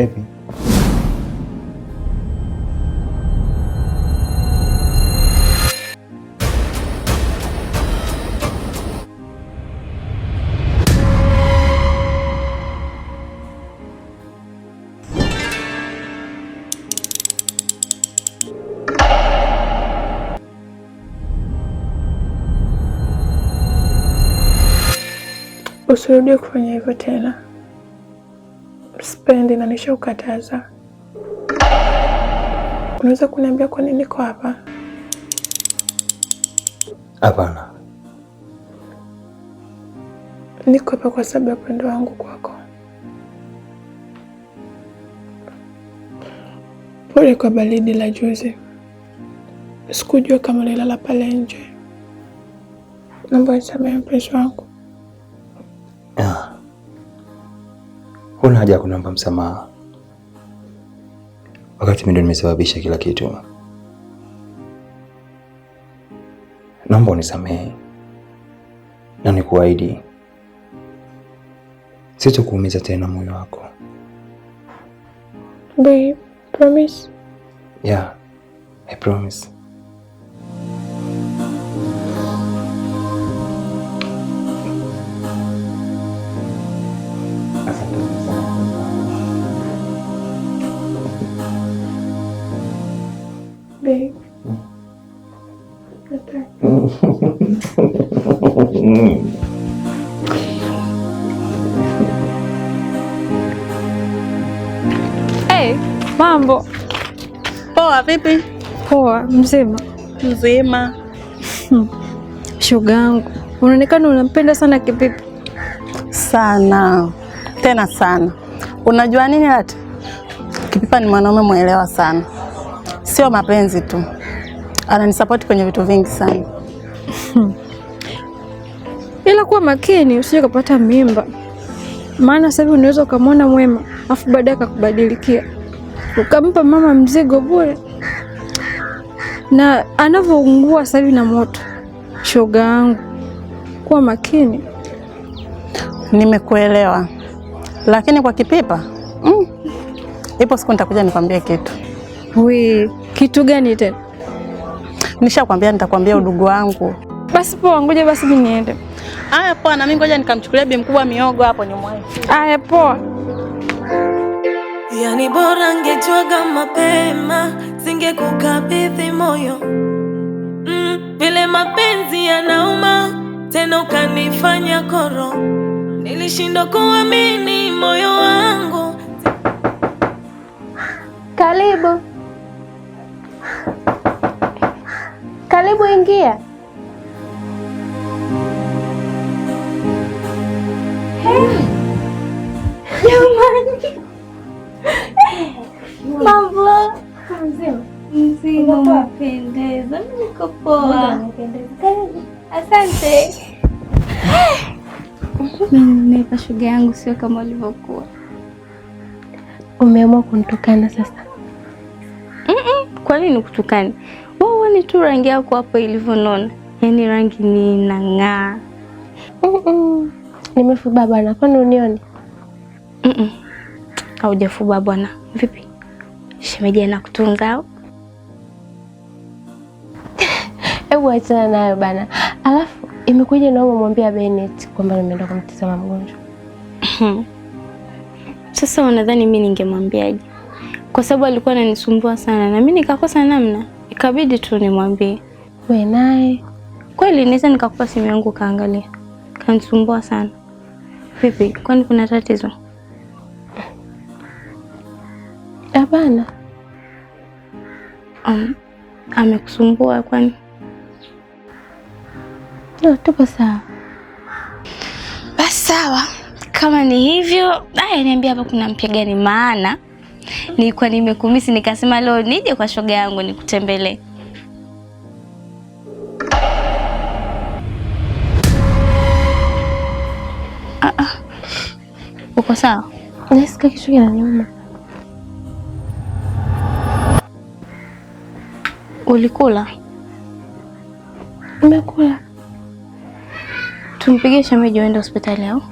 Epi. Usirudie kufanya hivyo tena. Sipendi na nishaukataza. Unaweza kuniambia kwa nini niko hapa? Hapana. Niko hapa kwa sababu ya upendo wangu kwako. Pole kwa baridi la juzi. Sikujua kama ulilala pale nje. Naomba unisamehe mpenzi wangu. Huna haja ya kuniomba msamaha, wakati mimi ndo nimesababisha kila kitu. Naomba unisamehe na nikuahidi sitakuumiza tena moyo wako. Babe, promise? Yeah, I promise. Babe. Hey, mambo. Poa, vipi? Poa, mzima? Mzima. Shoga yangu, unaonekana unampenda sana Kipipi. Sana. Tena sana. Unajua nini hata? Kipipa ni mwanaume mwelewa sana. Sio mapenzi tu. Ananisapoti kwenye vitu vingi sana. Ila kuwa makini usije kupata mimba. Maana sasa hivi unaweza ukamwona mwema, afu baadaye akakubadilikia. Ukampa mama mzigo bure. Na anavyoungua sasa hivi na moto. Shoga yangu, kuwa makini. Nimekuelewa. Lakini kwa Kipipa, ipo siku nitakuja nikwambie kitu. Kitu gani tena? Nishakwambia nitakwambia udugu wangu. Basi poa, ngoja basi mimi niende. Aya poa, na mimi ngoja nikamchukulia bi mkubwa miogo hapo nyumbani. Aya poa. Yani bora ngejuaga mapema, singekukabidhi moyo. Vile mapenzi yanauma, tena ukanifanya koro. Nilishindwa kuamini moyo wangu. Karibu. Karibu, ingia. Jamani. Mambo. Mzima. Umependeza. Niko poa. Asante. Mimi shoga yangu sio kama ulivyokuwa. Umeamua kunitukana sasa? Kwa nini nikutukane? Wewe ni tu rangi yako hapo ilivyonona. Yaani rangi ni inang'aa. Nimefuba bwana, kwani unioni? Haujafuba bwana. Vipi? Shemeji anakutunza au? Hebu achana nayo bana. Alafu imekuja na umemwambia Bennett kwamba nimeenda kumtazama mgonjwa. Sasa unadhani mimi ningemwambiaje? Kwa sababu alikuwa ananisumbua sana na mimi nikakosa namna. Ikabidi tu nimwambie. Wewe naye kweli naweza nikakupa simu yangu kaangalia. Kanisumbua sana. Vipi? Kwani kuna tatizo? Hapana. Amekusumbua kwani? No, tupo sawa. Basi sawa. Kama ni hivyo, niambia hapa kuna mpya gani, maana nilikuwa nimekumisi nikasema leo nije kwa shoga yangu nikutembelee. Uko sawa? Nasikia kichwa kinaniuma. Ulikula? Nimekula. Tumpigie shemeji uende hospitali au?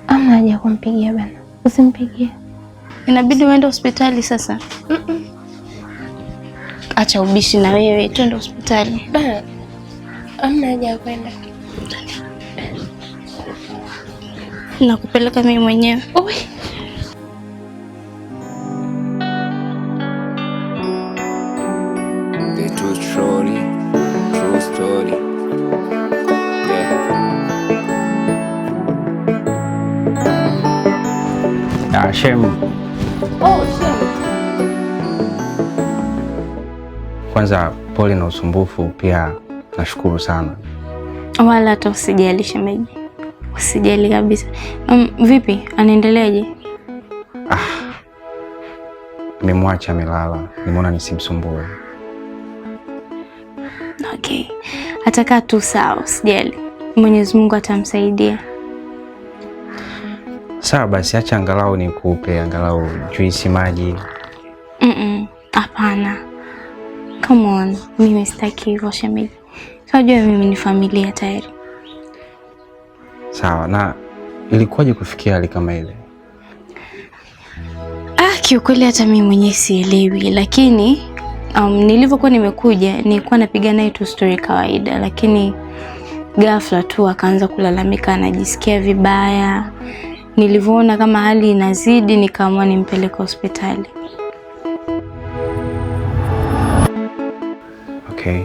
Hamna haja kumpigia bana. Usimpigie. Inabidi uende hospitali sasa. Acha ubishi na wewe, twende hospitali. Hamna haja ya kwenda. Nakupeleka mimi mwenyewe. The true story. Yeah. Shem. Shem. Kwanza pole na usumbufu, pia nashukuru sana. Wala hata usijali shemeji. Usijali kabisa. Vipi? Anaendeleaje? Nimemwacha amelala. Nimeona nisimsumbue. Okay. Atakaa tu sawa, usijali. Mwenyezi Mungu atamsaidia. Sawa basi, acha angalau nikupe angalau juisi maji. Hapana. Come on. Mimi sitaki hivyo shemeji. Unajua mimi ni familia tayari. Sawa, na ilikuwaje kufikia hali kama ile? Kiukweli hata mimi mwenyewe sielewi, lakini nilivyokuwa nimekuja nilikuwa napiga naye tu story kawaida, lakini ghafla tu akaanza kulalamika anajisikia vibaya. Nilivyoona kama hali inazidi nikaamua nimpeleke hospitali. Okay.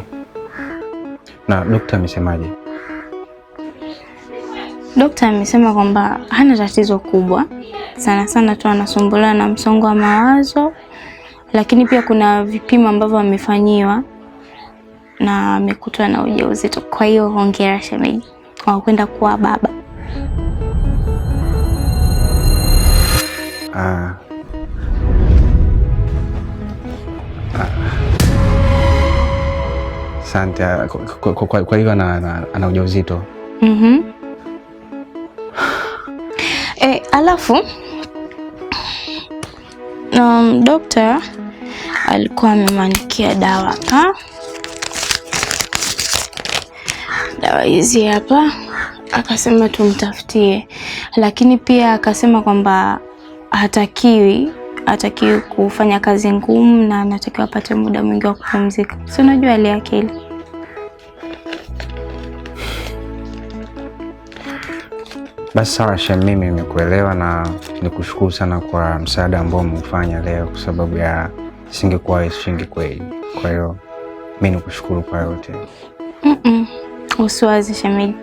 Na daktari amesemaje? Daktari amesema kwamba hana tatizo kubwa. Sana sana tu anasumbuliwa na msongo wa mawazo, lakini pia kuna vipimo ambavyo amefanyiwa na amekutwa na ujauzito. Kwa hiyo hongera shemeji kwa kwenda kuwa baba. Asante. Kwa hiyo ana ujauzito. Alafu daktari alikuwa amemwandikia dawa hapa. Dawa hizi hapa, akasema tumtafutie, lakini pia akasema kwamba hatakiwi kufanya kazi ngumu na anatakiwa apate muda mwingi wa kupumzika. Si unajua hali yake ile. Basi sawa Shem, mimi nimekuelewa na nikushukuru sana kwa msaada ambao umeufanya leo, kwa sababu ya singekuwa ishingi kweli. Kwa hiyo mimi nikushukuru kwa yote. Usiwazi shemeji.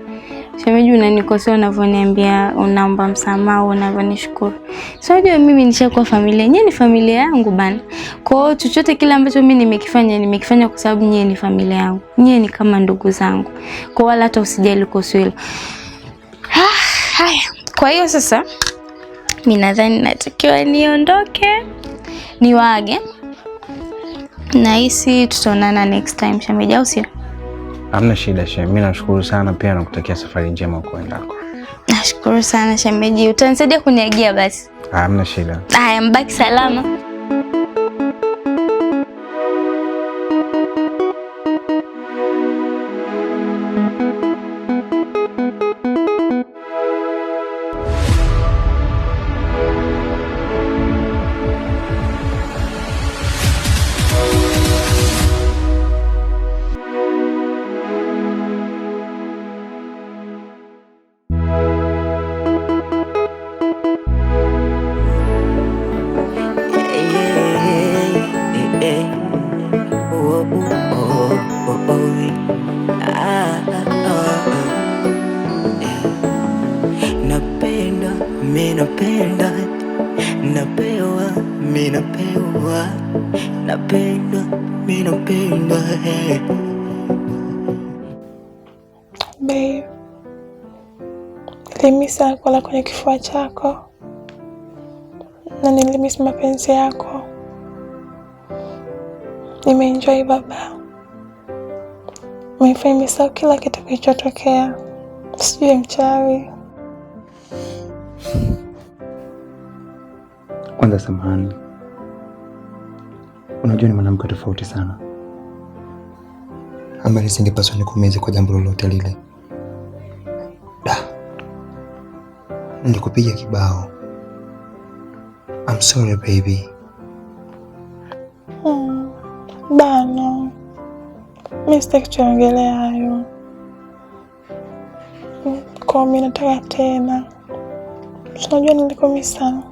Shemeji, unanikosea unavyoniambia unaomba msamaha, unavyonishukuru. So unajua mimi nishakuwa familia. Nyie ni familia yangu bana. Kwa hiyo chochote kile ambacho mimi nimekifanya kwa sababu nyie ni familia yangu. Nyie ni kama ndugu zangu. Kwa wala hata usijali kuhusu hilo. Haya. Kwa hiyo sasa mimi nadhani natakiwa niondoke. Niwaage. Nahisi tutaonana next time shemeji, au sio? Hamna shida Shem, mimi nashukuru sana, pia nakutakia safari njema kwendako. Nashukuru sana shemeji, utanisaidia kuniagia basi? Hamna shida. Haya, mbaki salama. Babe, nilimisa kulala kwenye kifua chako na nilimisa mapenzi yako. Nimeenjoy baba. Nimefanya misao kila kitu kilichotokea. Sijui mchawi. Kwanza samahani. Unajua ni mwanamke tofauti sana, ambaye nisingepaswa nikuumize kwa jambo lolote lile. Nilikupiga kibao. I'm I'm sorry baby. Bana, mimi sitaki kuongelea hayo. Kwa mimi nataka tena. Unajua nilikomisa.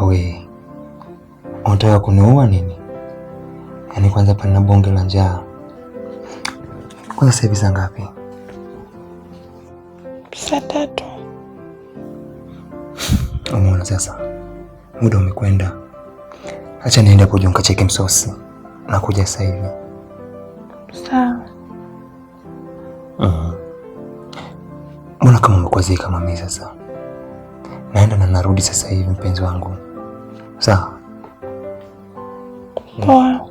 We. Unataka kuniua nini? Yaani kwanza pana bonge la njaa. Kwanza sasa hivi saa ngapi? Saa 3. Umeona sasa. Muda umekwenda. Acha niende hapo nikacheke msosi. Nakuja sasa hivi. Sawa. Mbona kama umekwazika mami sasa? Naenda na narudi sasa hivi mpenzi wangu. Sawa? Poa.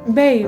Babe,